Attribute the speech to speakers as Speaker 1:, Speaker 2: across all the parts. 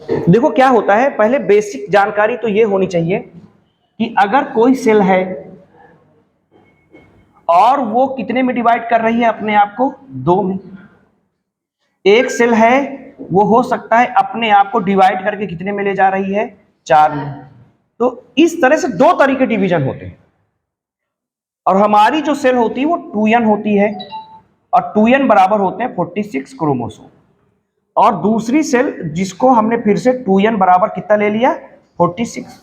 Speaker 1: देखो क्या होता है, पहले बेसिक जानकारी तो ये होनी चाहिए कि अगर कोई सेल है और वो कितने में डिवाइड कर रही है अपने आप को, 2 में। एक सेल है वो हो सकता है अपने आप को डिवाइड करके कितने में ले जा रही है, 4 में। तो इस तरह से 2 तरीके डिवीजन होते हैं। और हमारी जो सेल होती है वो 2n होती है, और 2n बराबर होते हैं 46 क्रोमोसोम। और दूसरी सेल जिसको हमने फिर से 2n बराबर कितना ले लिया, 46।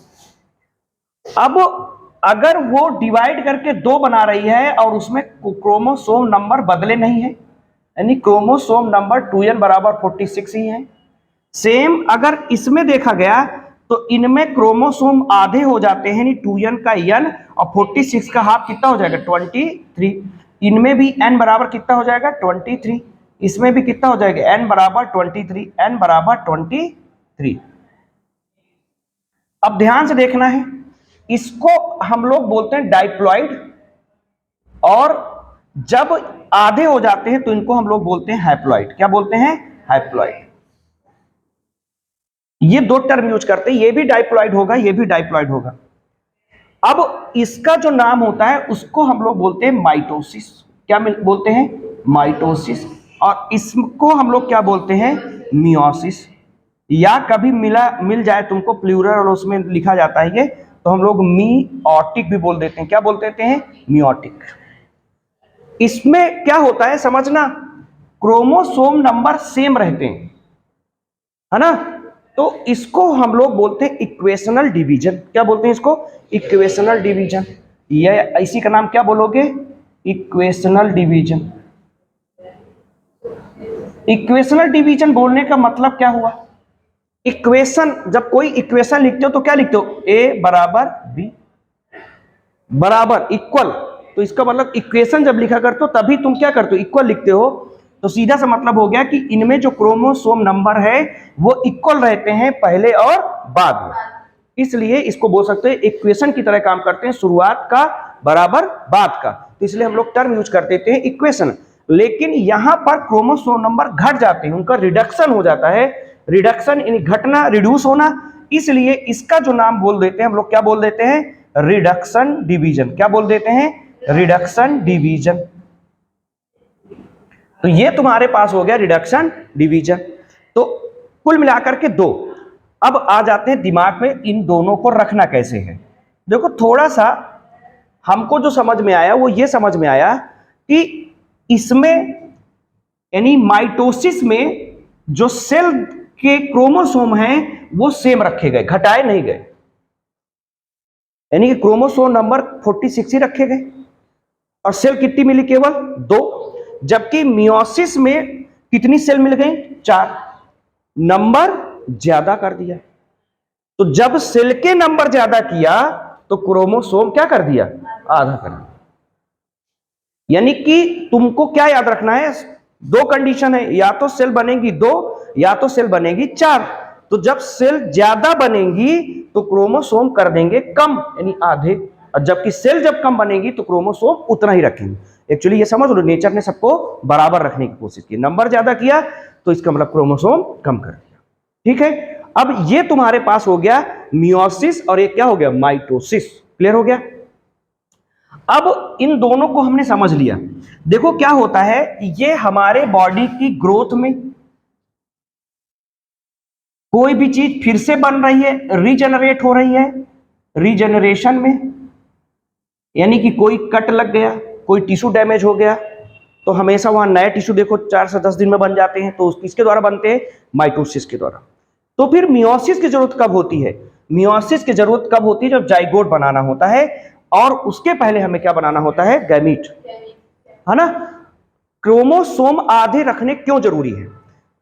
Speaker 1: अब अगर वो डिवाइड करके 2 बना रही है और उसमें क्रोमोसोम नंबर बदले नहीं है, यानी क्रोमोसोम नंबर 2n बराबर 46 ही है। सेम अगर इसमें देखा गया तो इनमें क्रोमोसोम आधे हो जाते हैं, यानी 2n का n और 46 का हाफ कितना हो जाएगा, 23। इनमें भी n बराबर कितना हो जाएगा, 23। इसमें भी कितना हो जाएगा, n बराबर 23, n बराबर 23। अब ध्यान से देखना है, इसको हम लोग बोलते हैं डाइप्लॉइड, और जब आधे हो जाते हैं तो इनको हम लोग बोलते हैं हैप्लॉइड। क्या बोलते हैं, हैप्लॉइड। ये 2 टर्म यूज करते हैं, ये भी डाइप्लॉइड होगा, ये भी डाइप्लॉइड होगा। अब इसका जो नाम होता है उसको हम लोग बोलते हैं माइटोसिस। क्या बोलते हैं, माइटोसिस। और इसको हम लोग क्या बोलते हैं, मियोसिस। या कभी मिल जाए तुमको प्लूरल और उसमें लिखा जाता है ये, तो हम लोग मियोटिक भी बोल देते हैं। क्या बोल देते हैं, मियोटिक। इसमें क्या होता है समझना, क्रोमोसोम नंबर सेम रहते हैं, है ना। तो इसको हम लोग बोलते हैं इक्वेशनल डिवीजन। क्या बोलते हैं इसको, इक्वेशनल डिवीजन। ये इसी का नाम क्या बोलोगे, इक्वेशनल डिवीजन। इक्वेशनल डिवीजन बोलने का मतलब क्या हुआ, इक्वेशन, जब कोई इक्वेशन लिखते हो तो क्या लिखते हो, ए बराबर बी बराबर इक्वल। तो इसका मतलब इक्वेशन जब लिखा करते हो तभी तुम क्या करते हो, इक्वल लिखते हो। तो सीधा सा मतलब हो गया कि इनमें जो क्रोमोसोम नंबर है वो इक्वल रहते हैं पहले और बाद में, इसलिए इसको बोल सकते हैं इक्वेशन की तरह काम करते हैं, शुरुआत का बराबर बाद का। तो इसलिए हम लोग टर्म यूज कर देते हैं इक्वेशन। लेकिन यहां पर क्रोमोसोम नंबर घट जाते हैं, उनका रिडक्शन हो जाता है। रिडक्शन यानी घटना, रिड्यूस होना, इसलिए इसका जो नाम बोल देते हैं हम लोग, क्या बोल देते हैं, रिडक्शन डिवीजन। क्या बोल देते हैं, रिडक्शन डिवीजन। तो ये तुम्हारे पास हो गया रिडक्शन डिवीजन। तो कुल मिलाकर के 2। अब आ जाते हैं दिमाग में इन दोनों को रखना कैसे है। देखो थोड़ा सा हमको जो समझ में आया वो ये समझ में आया कि इसमें यानी माइटोसिस में जो सेल के क्रोमोसोम हैं वो सेम रखे गए, घटाए नहीं गए, यानी कि क्रोमोसोम नंबर 46 ही रखे गए। और सेल कितनी मिली, केवल 2। जबकि मियोसिस में कितनी सेल मिल गई, 4। नंबर ज्यादा कर दिया। तो जब सेल के नंबर ज्यादा किया तो क्रोमोसोम क्या कर दिया, आधा कर दिया। यानी कि तुमको क्या याद रखना है, 2 कंडीशन है, या तो सेल बनेगी 2 या तो सेल बनेगी 4। तो जब सेल ज्यादा बनेगी तो क्रोमोसोम कर देंगे कम, यानी आधे। और जबकि सेल जब कम बनेगी तो क्रोमोसोम उतना ही रखेंगे। एक्चुअली ये समझ लो, नेचर ने सबको बराबर रखने की कोशिश की, नंबर ज्यादा किया तो इसका मतलब क्रोमोसोम कम कर दिया। ठीक है, अब ये तुम्हारे पास हो गया मियोसिस और एक क्या हो गया, माइटोसिस। क्लियर हो गया। अब इन दोनों को हमने समझ लिया। देखो क्या होता है, ये हमारे बॉडी की ग्रोथ में कोई भी चीज फिर से बन रही है, रीजनरेट हो रही है, रीजनरेशन में, यानी कि कोई कट लग गया, कोई टिश्यू डैमेज हो गया तो हमेशा वहां नए टिश्यू देखो 4 से 10 दिन में बन जाते हैं, तो किसके द्वारा बनते हैं, माइटोसिस के द्वारा। तो फिर मियोसिस की जरूरत कब होती है, मियोसिस की जरूरत कब होती है, जब जाइगोट बनाना होता है, और उसके पहले हमें क्या बनाना होता है, गैमीट, है ना। क्रोमोसोम आधे रखने क्यों जरूरी है,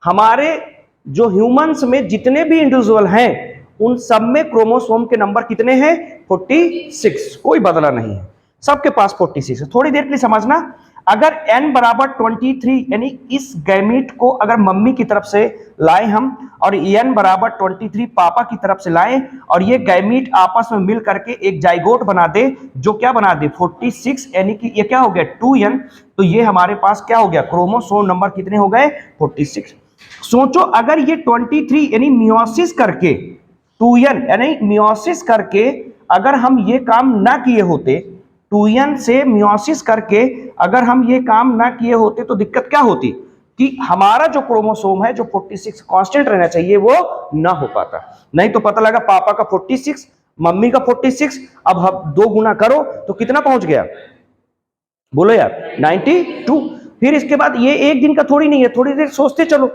Speaker 1: हमारे जो ह्यूमंस में जितने भी इंडिविजुअल हैं उन सब में क्रोमोसोम के नंबर कितने हैं, 46, कोई बदला नहीं है, सबके पास 46 है। थोड़ी देर के लिए समझना, अगर n बराबर 23 यानी इस गैमीट को अगर मम्मी की तरफ से लाए हम और n बराबर 23 पापा की तरफ से लाए और ये गैमीट आपस में मिल करके एक जाइगोट बना दे, जो क्या बना दे 46, यानी कि ये क्या हो गया 2n। तो ये हमारे पास क्या हो गया, क्रोमोसोम नंबर कितने हो गए 46। सोचो अगर ये 23 यानी मियोसिस करके 2n यानी मियोसिस करके अगर हम ये काम ना किए होते, 2n से मियोसिस करके अगर हम ये काम ना किए होते तो दिक्कत क्या होती कि हमारा जो क्रोमोसोम है जो 46 कांस्टेंट रहना चाहिए वो ना हो पाता। नहीं तो पता लगा पापा का 46 मम्मी का 46, अब हम 2 गुना करो तो कितना पहुंच गया बोलो यार 92। फिर इसके बाद ये एक दिन का थोड़ी नहीं है, थोड़ी देर सोचते चलो,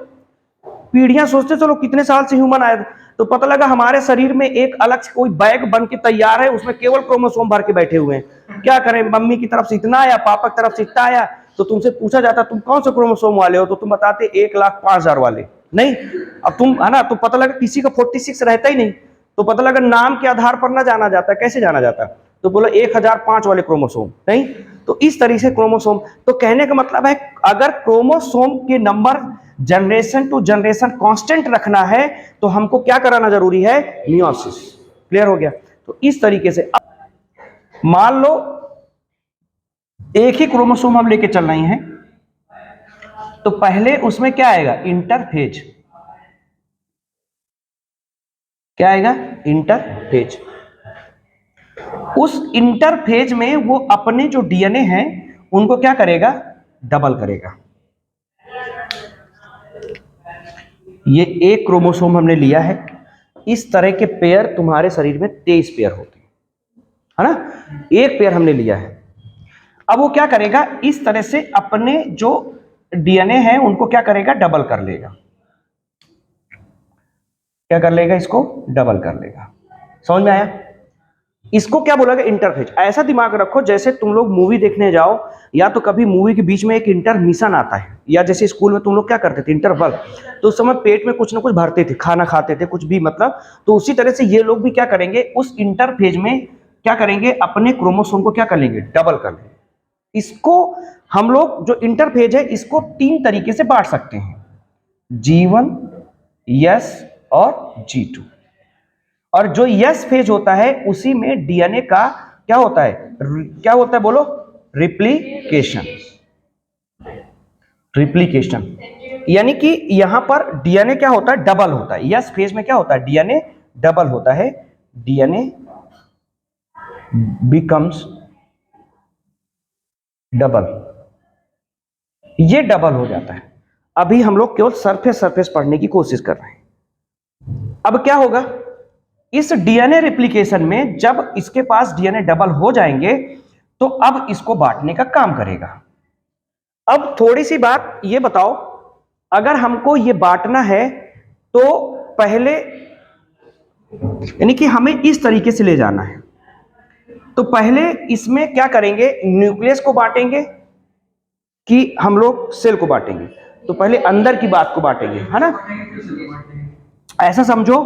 Speaker 1: पीढ़ियां सोचते चलो कितने साल से ह्यूमन आए, तो पता लगा हमारे शरीर में एक अलग से कोई बैग बन के तैयार है, उसमें केवल क्रोमोसोम भर के बैठे हुए हैं। क्या करें, मम्मी की तरफ से इतना आया, पापा की तरफ से इतना आया, तो तुमसे पूछा जाता तुम कौन से क्रोमोसोम वाले हो, तो तुम बताते 1,05,000 वाले। नहीं, अब तुम है ना, तो पता लगा किसी का 46 रहता ही नहीं, तो पता लगा नाम के आधार पर ना जाना जाता, कैसे जाना जाता, तो बोला 1005 वाले क्रोमोसोम। नहीं, तो इस तरीके से क्रोमोसोम, तो कहने का मतलब है अगर क्रोमोसोम के number generation to generation constant रखना है तो हमको क्या कराना जरूरी है, मियोसिस। क्लियर हो गया। तो इस तरीके से अब मान लो एक ही क्रोमोसोम हम लेके चल रहे हैं, तो पहले उसमें क्या आएगा, इंटरफेज। क्या आएगा, इंटरफेज। उस इंटरफेज में वो अपने जो डीएनए हैं उनको क्या करेगा, डबल करेगा। ये एक क्रोमोसोम हमने लिया है, इस तरह के पेयर तुम्हारे शरीर में 23 पेयर होते हैं, है ना, एक पेयर हमने लिया है। अब वो क्या करेगा, इस तरह से अपने जो डीएनए है उनको क्या करेगा, डबल कर लेगा। क्या कर लेगा, इसको डबल कर लेगा। समझ में आया। इसको क्या बोला गया, इंटरफेज। ऐसा दिमाग रखो जैसे तुम लोग मूवी देखने जाओ, या तो कभी मूवी के बीच में एक इंटरमिशन आता है, या जैसे स्कूल में तुम लोग क्या करते थे, इंटरवल, तो उस समय पेट में कुछ ना कुछ भरते थे, खाना खाते थे, कुछ भी मतलब, तो उसी तरह से ये लोग भी क्या करेंगे, उस इंटरफेज में क्या करेंगे, अपने क्रोमोसोम को क्या कर लेंगे, डबल कर लेंगे। इसको हम लोग जो इंटरफेज है इसको 3 तरीके से बांट सकते हैं, G1, S और G2। और जो यस फेज होता है उसी में डीएनए का क्या होता है, क्या होता है बोलो, रिप्लिकेशन। रिप्लिकेशन यानी कि यहां पर डीएनए क्या होता है, डबल होता है। यस फेज में क्या होता है, डीएनए डबल होता है, डीएनए बिकम्स डबल, ये डबल हो जाता है। अभी हम लोग केवल सरफेस पढ़ने की कोशिश कर रहे हैं। अब क्या होगा, इस डीएनए रिप्लिकेशन में जब इसके पास डीएनए डबल हो जाएंगे तो अब इसको बांटने का काम करेगा। अब थोड़ी सी बात ये बताओ, अगर हमको ये बांटना है तो पहले यानी कि हमें इस तरीके से ले जाना है, तो पहले इसमें क्या करेंगे, न्यूक्लियस को बांटेंगे कि हम लोग सेल को बांटेंगे, तो पहले अंदर की बात को बांटेंगे, है ना। ऐसा समझो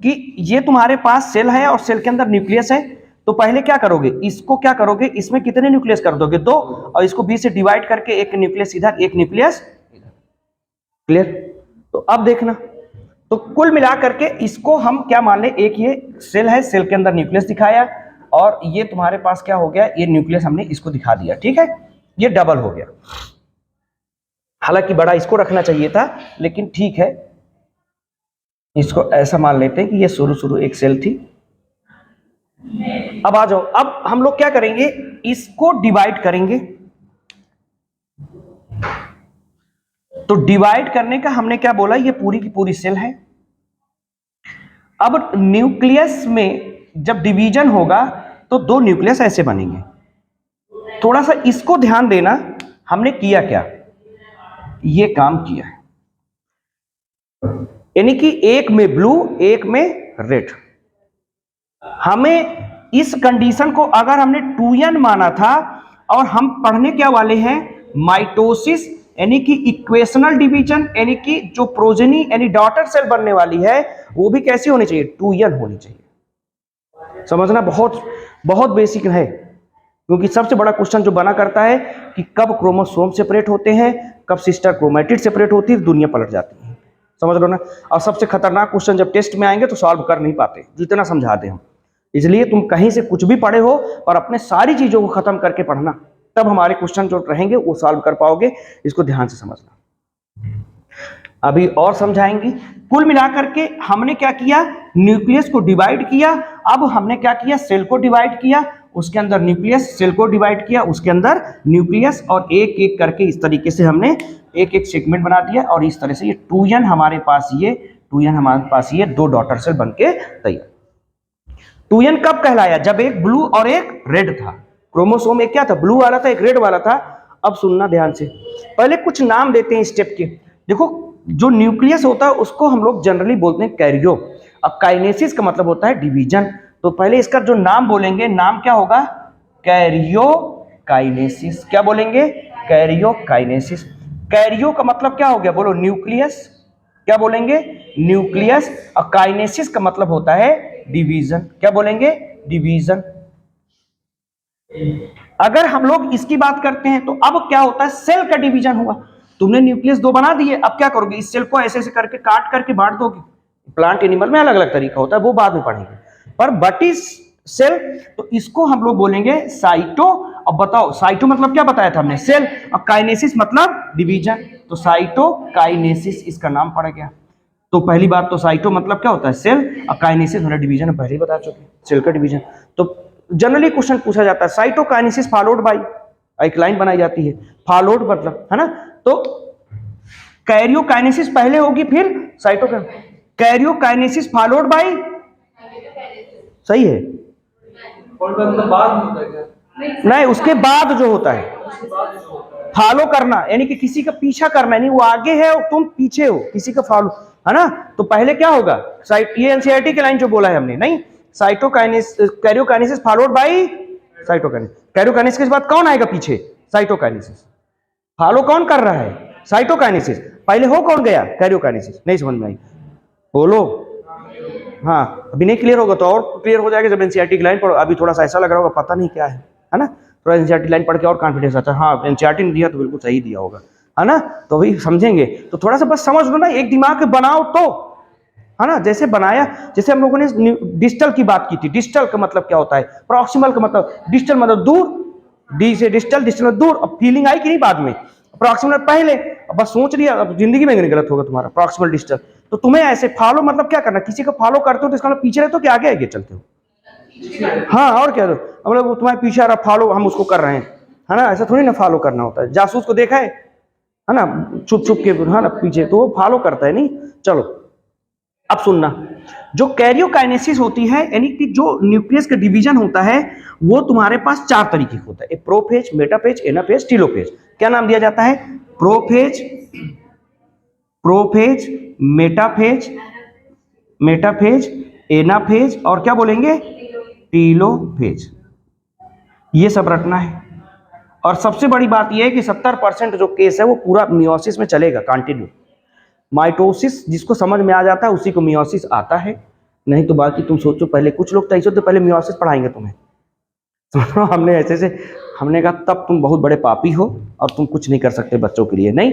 Speaker 1: कि ये तुम्हारे पास सेल है और सेल के अंदर न्यूक्लियस है, तो पहले क्या करोगे, इसको क्या करोगे, इसमें कितने न्यूक्लियस कर दोगे, 2, और इसको 20 से डिवाइड करके एक न्यूक्लियस इधर, एक न्यूक्लियस इधर। क्लियर। तो अब देखना, तो कुल मिला करके इसको हम क्या मान ले, एक ये सेल है, सेल के अंदर न्यूक्लियस दिखाया, और ये तुम्हारे पास क्या हो गया, ये न्यूक्लियस हमने इसको दिखा दिया, ठीक है, ये डबल हो गया। हालांकि बड़ा इसको रखना चाहिए था, लेकिन ठीक है, इसको ऐसा मान लेते हैं कि ये शुरू एक सेल थी। अब आ जाओ, अब हम लोग क्या करेंगे, इसको डिवाइड करेंगे। तो डिवाइड करने का हमने क्या बोला, ये पूरी की पूरी सेल है। अब न्यूक्लियस में जब डिवीजन होगा तो 2 न्यूक्लियस ऐसे बनेंगे। थोड़ा सा इसको ध्यान देना, हमने किया क्या, ये काम किया है, यानी कि एक में ब्लू एक में रेड। हमें इस कंडीशन को अगर हमने 2n माना था, और हम पढ़ने क्या वाले हैं, माइटोसिस, यानी कि इक्वेशनल डिवीजन, यानी कि जो प्रोजेनी यानी डॉटर सेल बनने वाली है वो भी कैसी होनी चाहिए, 2n होनी चाहिए। समझना बहुत बहुत बेसिक है, क्योंकि सबसे बड़ा क्वेश्चन जो बना करता है कि कब क्रोमोसोम सेपरेट होते हैं, कब सिस्टर क्रोमैटिड सेपरेट होती है, दुनिया पलट जाती है। समझ लो ना। और सबसे खतरनाक क्वेश्चन जब टेस्ट में आएंगे तो सॉल्व कर नहीं पाते, जितना समझा दे हम। इसलिए तुम कहीं से कुछ भी पढ़े हो और अपने सारी चीजों को खत्म करके पढ़ना, तब हमारे क्वेश्चन जो रहेंगे वो सॉल्व कर पाओगे। इसको ध्यान से समझना। अभी और समझाएंगे। कुल मिलाकर के हमने क्या किया, न्यूक्लियस को डिवाइड किया। अब हमने क्या किया, सेल को डिवाइड किया, उसके अंदर न्यूक्लियस, सेल को डिवाइड किया, उसके अंदर न्यूक्लियस, और एक एक करके इस तरीके से हमने एक एक सेगमेंट बना दिया। और इस तरह से ये 2n हमारे पास, ये 2n हमारे पास ये 2 डॉटर सेल बनके तैयार। 2n कब कहलाया, जब एक ब्लू और एक रेड था। क्रोमोसोम एक क्या था, ब्लू वाला था, एक रेड वाला था। अब सुनना ध्यान से, पहले कुछ नाम देते हैं स्टेप के। देखो, जो न्यूक्लियस होता है उसको हम लोग जनरली बोलते हैं कैरियो। अब काइनेसिस का मतलब होता है डिवीजन। तो पहले इसका जो नाम बोलेंगे, नाम क्या होगा, कैरियोकाइनेसिस। क्या बोलेंगे, कैरियोकाइनेसिस। कैरियो का मतलब क्या हो गया, बोलो न्यूक्लियस। क्या बोलेंगे, न्यूक्लियस। और काइनेसिस का मतलब होता है डिवीजन। क्या बोलेंगे, डिवीजन। अगर हम लोग इसकी बात करते हैं तो अब क्या होता है, सेल का डिवीजन हुआ। तुमने न्यूक्लियस 2 बना दिए, अब क्या करोगे, इस सेल को ऐसे ऐसे करके काट करके बांट दोगे। प्लांट एनिमल में अलग अलग तरीका होता है, वो बाद में पढ़ेंगे। पर बटी सेल, तो इसको हम लोग बोलेंगे साइटो। अब बताओ, साइटो मतलब क्या बताया था हमने, सेल, और काइनेसिस मतलब डिवीजन। तो साइटोकाइनेसिस इसका नाम पड़ गया। तो पहली बात तो साइटो मतलब क्या होता है, सेल, और काइनेसिस मतलब डिवीजन, पहले ही बता चुके, सेल का डिवीजन। तो जनरली क्वेश्चन पूछा जाता है साइटोकाइनेसिस फॉलोड बाय, एक लाइन बनाई जाती है, फॉलोड मतलब, है ना। तो कैरियोकाइनेसिस पहले होगी, फिर कैरियोकाइनेसिस फॉलोड बाय, सही है, नहीं उसके बाद जो होता है, फॉलो करना यानी कि किसी का पीछा करना, नहीं वो आगे है और तुम पीछे हो, किसी का फॉलो, है ना। तो पहले क्या होगा, ये एनसीईआरटी की लाइन जो बोला है हमने, नहीं, karyokinesis followed by cytokinesis. Karyokinesis के बाद कौन आएगा पीछे, साइटोकाइनेसिस। फॉलो कौन कर रहा है, साइटोकाइनेसिस। पहले हो कौन गया, कैरियोकाइनेसिस। नहीं समझ में आई, बोलो। हाँ, अभी नहीं क्लियर होगा तो और क्लियर हो जाएगा जब एनसीईआरटी की लाइन पढ़ो। अभी थोड़ा सा ऐसा लग रहा होगा पता नहीं क्या है ना। थोड़ा एनसीईआरटी लाइन पढ़ के और कॉन्फिडेंस आता है, हाँ एनसीईआरटी ने दिया तो बिल्कुल सही दिया होगा, है ना। तो अभी समझेंगे, तो थोड़ा सा बस समझ लो ना, एक दिमाग में बनाओ तो, है ना। जैसे बनाया, जैसे हम लोगों ने डिस्टल की बात की थी। डिस्टल का मतलब क्या होता है, प्रॉक्सिमल का मतलब, डिस्टल मतलब दूर, डी से डिस्टल, डिस्टल मतलब दूर। अब फीलिंग आई कि नहीं बाद में, प्रॉक्सिमल पहले, अब बस सोच लिया, अब जिंदगी में नहीं गलत होगा तुम्हारा, प्रॉक्सिमल डिस्टल। तो तुम्हें ऐसे फॉलो मतलब क्या करना, किसी को फॉलो करते हो तो इसका मतलब पीछे रहते हो कि आगे आगे चलते हो, हाँ और क्या, मतलब वो तुम्हारे पीछे आ रहा, फॉलो हम उसको कर रहे हैं, है ना। ऐसा थोड़ी ना फॉलो करना होता है, जासूस को देखा है ना, छुप छुप के, है ना, पीछे, तो वो फॉलो करता है, नहीं। चलो अब सुनना, जो कैरियोकाइनेसिस होती है, यानी कि जो न्यूक्लियस का डिवीजन होता है, वो तुम्हारे पास 4 तरीके का होता है, प्रोफेज, मेटाफेज, एनाफेज, टीलोफेज। क्या नाम दिया जाता है, prophase, prophase, metaphase, metaphase, anaphase, और क्या बोलेंगे, टीलोफेज। ये सब रटना है। और सबसे बड़ी बात यह है कि 70% जो केस है वो पूरा मियोसिस में चलेगा, कंटिन्यू। माइटोसिस जिसको समझ में आ जाता है उसी को मियोसिस आता है, नहीं तो बाकी तुम सोचो, पहले कुछ लोग तो ऐसे होते पहले मियोसिस पढ़ाएंगे तुम्हें, तो हमने ऐसे से, हमने कहा तब तुम बहुत बड़े पापी हो और तुम कुछ नहीं कर सकते बच्चों के लिए, नहीं।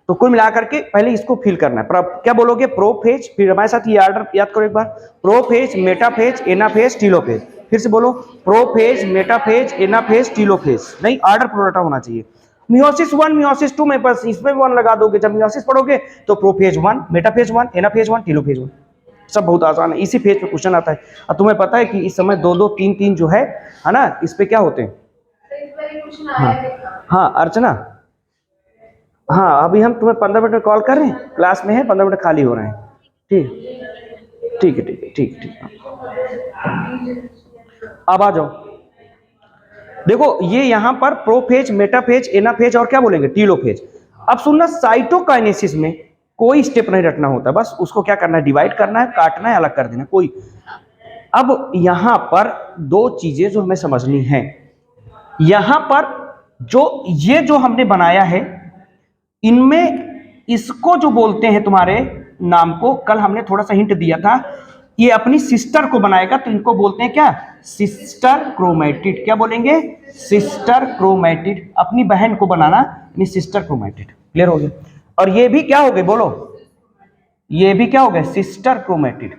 Speaker 1: तो कुल मिलाकर के पहले इसको फील करना है। क्या बोलोगे, प्रोफेज, फिर हमारे साथ ये ऑर्डर याद करो एक बार, प्रोफेज, मेटाफेज, एनाफेज, टीलोफेज। फिर से बोलो, प्रोफेज, मेटाफेज, एनाफेज, टीलोफेज। नहीं, ऑर्डर प्रोडक्ट होना चाहिए। मियोसिस 1, मियोसिस 2 में बस इसमें 1 लगा दोगे। जब मियोसिस पढ़ोगे तो प्रोफेज 1, मेटाफेज 1, एनाफेज 1, टीलोफेज 1, सब बहुत आसान है। इसी फेज पे क्वेश्चन आता है। और तुम्हें पता है कि इस समय 2-2, 3-3 जो है ना, इस पे क्या होते हैं, हाँ हाँ अर्चना, हाँ अभी हम तुम्हें 15 मिनट में कॉल कर रहे हैं, क्लास में है, 15 मिनट खाली हो रहे हैं, ठीक, ठीक है, ठीक है, ठीक ठीक। अब आ जाओ, देखो ये यहां पर प्रोफेज, मेटाफेज, एनाफेज और क्या बोलेंगे, टीलोफेज। अब सुनना, साइटोकाइनेसिस में कोई स्टेप नहीं रखना होता, बस उसको क्या करना है, डिवाइड करना है, काटना है, अलग कर देना कोई। अब यहां पर 2 चीजें जो हमें समझनी है, यहां पर ये जो हमने बनाया है, इनमें इसको जो बोलते हैं तुम्हारे नाम को, कल हमने थोड़ा सा हिंट दिया था, ये अपनी सिस्टर को बनाएगा तो इनको बोलते हैं क्या, सिस्टर क्रोमैटिड। क्या बोलेंगे, सिस्टर क्रोमैटिड। अपनी बहन को बनाना यानी सिस्टर क्रोमैटिड। क्लियर हो गया। और ये भी क्या हो गए, बोलो, ये भी क्या हो गए, सिस्टर क्रोमैटिड।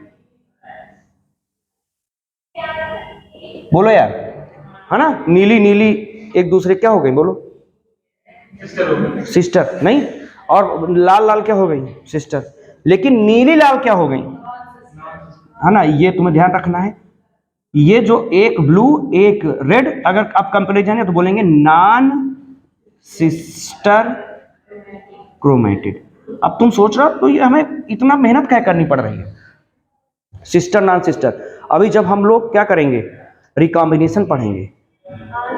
Speaker 1: बोलो यार, है ना, नीली नीली एक दूसरे क्या हो गई, बोलो, सिस्टर नहीं। और लाल लाल क्या हो गई सिस्टर, लेकिन नीली लाल क्या हो गई, है ना, ये तुम्हें ध्यान रखना है। ये जो एक ब्लू एक रेड, अगर आप कंपेरिजन है तो बोलेंगे नॉन सिस्टर क्रोमेटिड। अब तुम सोच रहे हो तो ये हमें इतना मेहनत क्या करनी पड़ रही है, सिस्टर नॉन सिस्टर। अभी जब हम लोग क्या करेंगे, रिकॉम्बिनेशन पढ़ेंगे,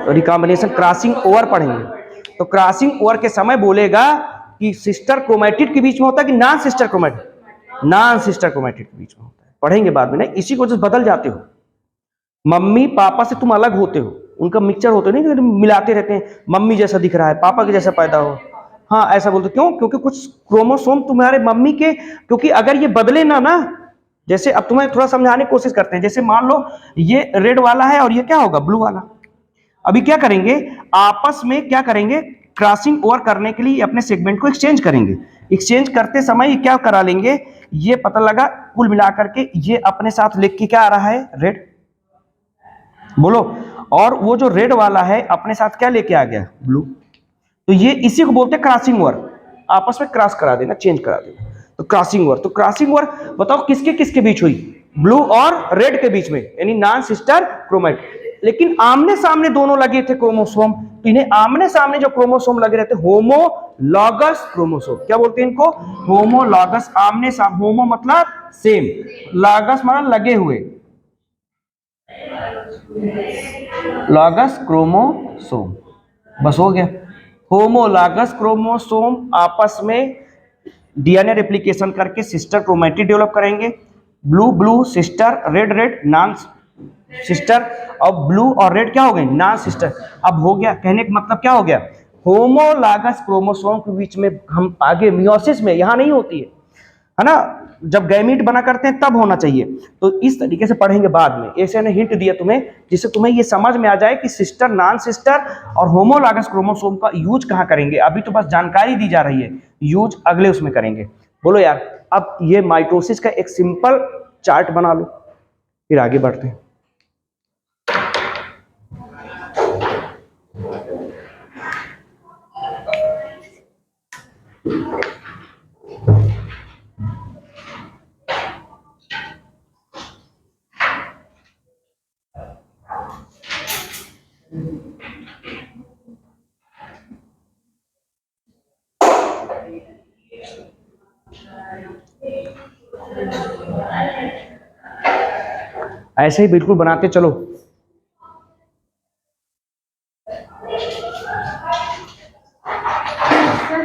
Speaker 1: रिकॉम्बिनेशन क्रॉसिंग ओवर पढ़ेंगे, तो क्रॉसिंग ओवर के समय बोलेगा कि सिस्टर क्रोमेटिड के बीच में होता है कि non sister chromatid, non sister chromatid के बीच में होता है, पढ़ेंगे बाद में। नहीं इसी को जब बदल जाते हो, मम्मी पापा से तुम अलग होते हो, उनका मिक्सचर होते नहीं कि मिलाते रहते हैं, मम्मी जैसा दिख रहा है पापा के जैसा पैदा हो, हाँ ऐसा बोलते क्यों, क्योंकि कुछ क्रोमोसोम तुम्हारे मम्मी के, क्योंकि अगर ये बदले ना, जैसे अब तुम्हें थोड़ा समझाने की कोशिश करते हैं, जैसे मान लो ये रेड वाला है और ये क्या होगा ब्लू वाला, अभी क्या करेंगे आपस में, क्या करेंगे क्रॉसिंग ओवर करने के लिए अपने सेगमेंट को एक्सचेंज करेंगे, एक्सचेंज करते समय क्या करा लेंगे, ये पता लगा कुल मिलाकर के ये अपने साथ लिख के क्या आ रहा है रेड, बोलो, और वो जो रेड वाला है अपने साथ क्या लेके आ गया ब्लू, तो ये इसी को बोलते हैं क्रॉसिंग ओवर, आपस में क्रॉस करा देना, चेंज करा देना, तो क्रॉसिंग ओवर, तो क्रॉसिंग ओवर बताओ किसके किसके बीच हुई, ब्लू और रेड के बीच में, यानी नॉन सिस्टर क्रोमेट, लेकिन आमने सामने दोनों लगे थे क्रोमोसोम, तो इन्हें आमने सामने जो क्रोमोसोम लगे रहते होमोलॉगस क्रोमोसोम, क्या बोलते हैं इनको, होमोलॉगस, आमने सामने, होमो मतलब सेम, लॉगस मतलब लगे हुए, लॉगस क्रोमोसोम, बस हो गया, होमोलॉगस क्रोमोसोम आपस में डीएनए रेप्लिकेशन करके सिस्टर क्रोमैटिड डेवलप करेंगे, blue blue sister, red red non sister, और ब्लू और रेड क्या हो गए नॉन सिस्टर। अब हो गया, कहने का मतलब क्या हो गया, होमोलॉगस क्रोमोसोम के बीच में हम आगे मियोसिस में, यहां नहीं होती है ना, जब गैमीट बना करते हैं तब होना चाहिए, तो इस तरीके से पढ़ेंगे बाद में, ऐसे ने हिंट दिया तुम्हें जिससे तुम्हें ये समझ में आ जाए कि सिस्टर नॉन सिस्टर और होमोलॉगस क्रोमोसोम का यूज कहां करेंगे, अभी तो बस जानकारी दी जा रही है, यूज अगले उसमें करेंगे। बोलो यार, अब ये माइटोसिस का एक सिंपल चार्ट बना लो, फिर आगे बढ़ते हैं। ऐसे ही बिल्कुल बनाते चलो।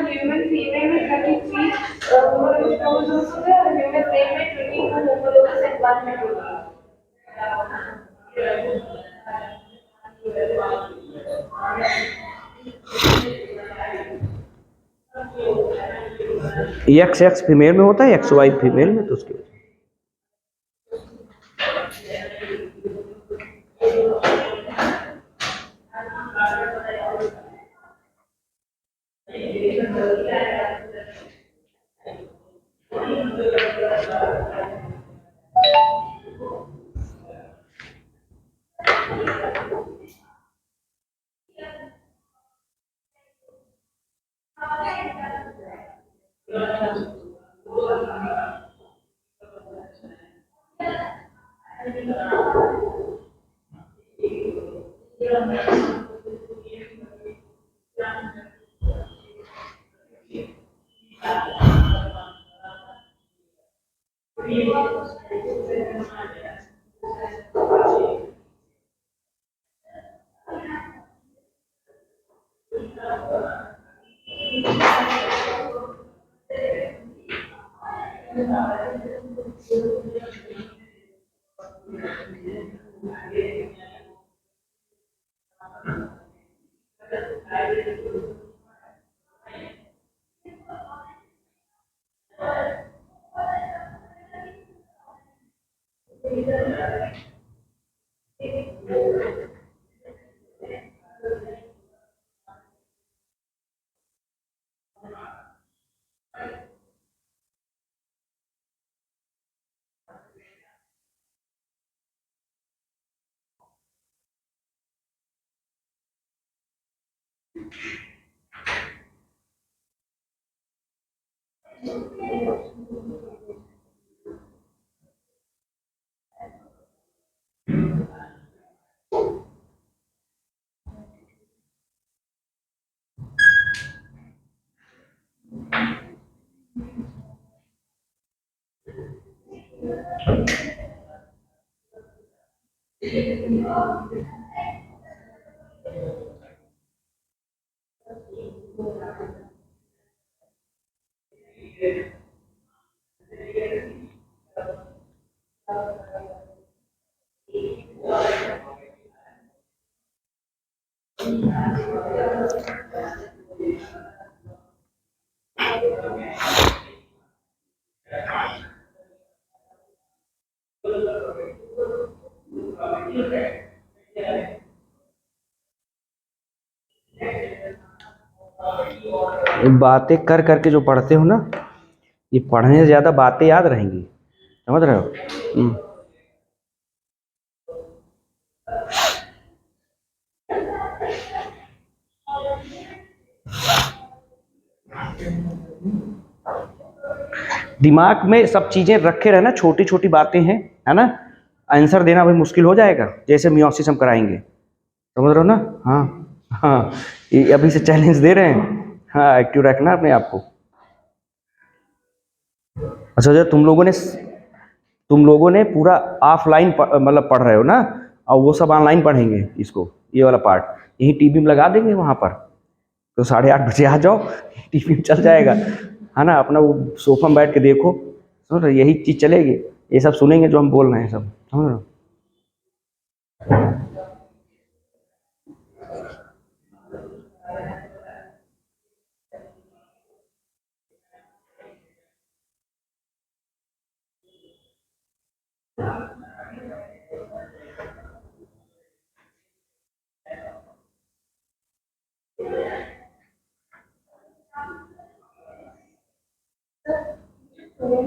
Speaker 2: ह्यूमन फीमेल में 33 होमोलॉगस क्रोमोसोम्स होते हैं और ह्यूमन मेल में 22 homologous and 1 heterologous.
Speaker 1: X x female में होता है, एक्स वाई फीमेल में, तो उसके बातें कर करके जो पढ़ते हो ना, ये पढ़ने से ज्यादा बातें याद रहेंगी, समझ रहे हो? दिमाग में सब चीजें रखे रहना, छोटी छोटी बातें हैं, है ना? आंसर देना भाई मुश्किल हो जाएगा, जैसे मियोसिस हम कराएंगे, समझ रहे हो ना? हाँ हाँ, ये अभी से चैलेंज दे रहे हैं। हाँ, एक्टिव रखना अपने आप को। अच्छा, जो तुम लोगों ने पूरा ऑफलाइन मतलब पढ़ रहे हो ना, और वो सब ऑनलाइन पढ़ेंगे इसको, ये वाला पार्ट यही टीवी में लगा देंगे वहां पर, तो 8:30 बजे आ जाओ, टीवी में चल जाएगा, है ना? अपना वो सोफा में बैठ के देखो, समझ रहे? यही चीज चलेगी, ये सब सुनेंगे जो हम बोल रहे हैं सब, समझ रहे हो?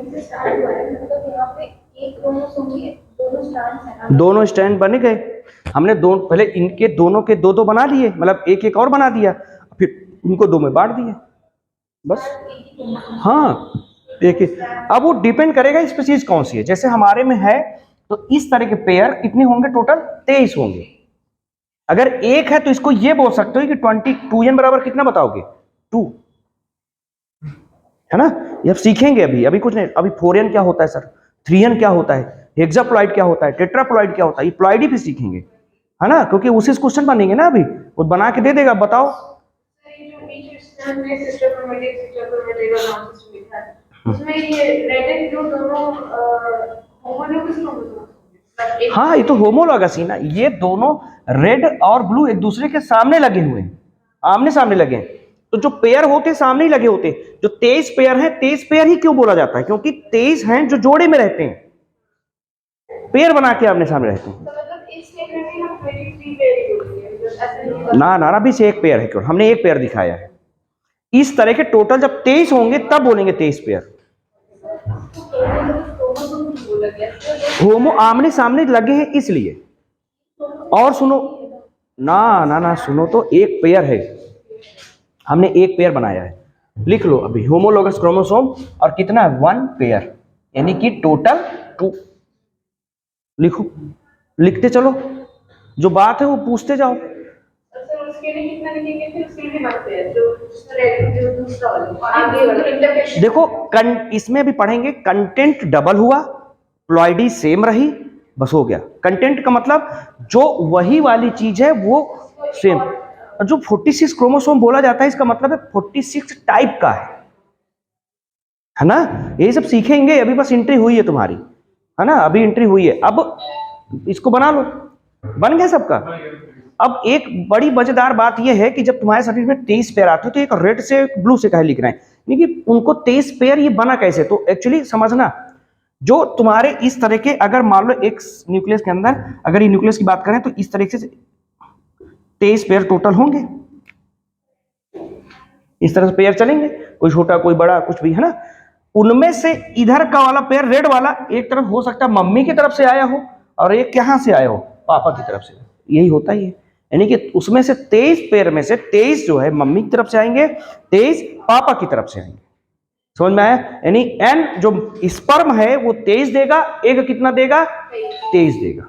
Speaker 2: से स्टार्ट हुआ है, मतलब यहाँ पे एक क्रोमोसोम के दोनों स्ट्रैंड्स हैं ना।
Speaker 1: दोनों स्टैंड बन गए, हमने पहले इनके दोनों के दो बना लिए, मतलब एक एक और बना दिया, फिर उनको दो में बांट दिए, बस। हाँ, देखिए अब वो डिपेंड करेगा स्पीसीज कौन सी है। जैसे हमारे में है तो इस तरह के पेयर कितने होंगे? टोटल 23 होंगे। अगर एक है तो इसको ये बोल सकते हो कि 22n बराबर कितना बताओगे? 2, है ना? ये अब सीखेंगे, अभी कुछ नहीं। अभी 4n क्या होता है सर, 3n क्या होता है, हेक्साप्लॉइड क्या होता है, टेट्राप्लॉइड क्या होता है, ये प्लॉइड ही भी सीखेंगे, है ना? क्योंकि उसी से क्वेश्चन बनेंगे ना, अभी वो बना के दे देगा, बताओ।
Speaker 2: ये जो बीच में स्टैंड में सिस्टर क्रोमेटिक और नॉन सिस्टर लिखा है, उसमें ये रेड एंड ब्लू दोनों होमोलोगस क्रोमोसोम।
Speaker 1: हाँ, ये तो होमोलॉगस ही ना, ये दोनों रेड और ब्लू एक दूसरे के सामने लगे हुए हैं, आमने सामने लगे हैं। तो जो पेयर होते सामने ही लगे होते, जो 23 पेयर हैं, 23 पेयर ही क्यों बोला जाता है? क्योंकि 23 हैं जो जोड़े में रहते हैं, पेयर बना के आमने सामने रहते हैं।
Speaker 2: तो मतलब इस केस में भी हम 23 पेयर ही बोलेंगे, मतलब ऐसे नहीं
Speaker 1: ना ना, अभी से एक पेयर है, क्यों? हमने एक पेयर दिखाया है। इस तरह के टोटल जब 23 होंगे तब बोलेंगे 23 पेयर। होमो आमने सामने लगे हैं इसलिए। और सुनो ना ना ना, सुनो तो, एक पेयर है, हमने एक पेयर बनाया है, लिख लो अभी, होमोलोगस क्रोमोसोम, और कितना है? 1 पेयर, यानी कि टोटल 2। लिखो, लिखते चलो, जो बात है वो पूछते जाओ।
Speaker 2: सर उसके लिए कितना लिखेंगे? फिर उसके लिए बात है जो रेड जो दूसरा वाला आगे वाला इंटरप्रिटेशन।
Speaker 1: देखो इसमें भी पढ़ेंगे, कंटेंट डबल हुआ, प्लॉइडी सेम रही, बस हो गया। कंटेंट का मतलब जो वही वाली चीज है वो सेम। और जो 46 क्रोमोसोम बोला जाता है, इसका मतलब है 46 टाइप का है ना? यही सब सीखेंगे, अभी बस एंट्री हुई है तुम्हारी, है ना? अभी एंट्री हुई है, अब इसको बना लो, बन गया सबका। अब एक बड़ी मजेदार बात यह है कि जब तुम्हारे सर्टिफिकेट में 23 पेयर आते हो तो एक रेड से ब्लू से कहे लिख रहे हैं, क्योंकि उनको 23 पेयर ये बना कैसे? तो एक्चुअली समझना, जो तुम्हारे इस तरह के, अगर मान लो एक न्यूक्लियस के अंदर, अगर ये न्यूक्लियस की बात करें तो इस तरीके से 23 पेयर टोटल होंगे, इस तरह से पेयर चलेंगे, कोई छोटा कोई बड़ा कुछ भी, है ना? उनमें से इधर का वाला पेयर रेड वाला एक तरफ हो सकता है मम्मी की तरफ से आया हो, और एक कहां से आया हो? पापा की तरफ से। यही होता ही है, यानी कि उसमें से 23 पेयर में से 23 जो है मम्मी की तरफ से आएंगे, 23 पापा की तरफ से आएंगे, समझ में आया? यानी एन जो स्पर्म है वो 23 देगा, एग कितना देगा? 23 देगा,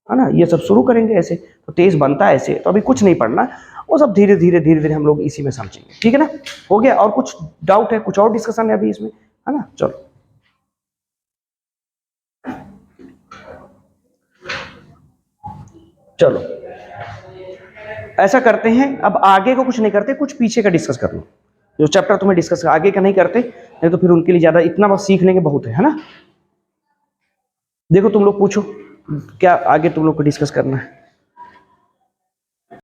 Speaker 1: है ना। ये सब शुरू करेंगे ऐसे, तो 23 बनता है ऐसे। तो अभी कुछ नहीं पढ़ना, वो सब धीरे धीरे हम लोग इसी में समझेंगे, ठीक है ना। हो गया? और कुछ डाउट है, कुछ और डिस्कशन है अभी इसमें, है ना? चलो चलो ऐसा करते हैं, अब आगे को कुछ नहीं करते, कुछ पीछे का डिस्कस कर लो। जो चैप्टर तुम्हें डिस्कस आगे का नहीं करते, नहीं तो फिर उनके लिए ज्यादा, इतना बस सीख लेंगे बहुत है ना। देखो तुम लोग पूछो क्या आगे तुम लोग को डिस्कस करना है।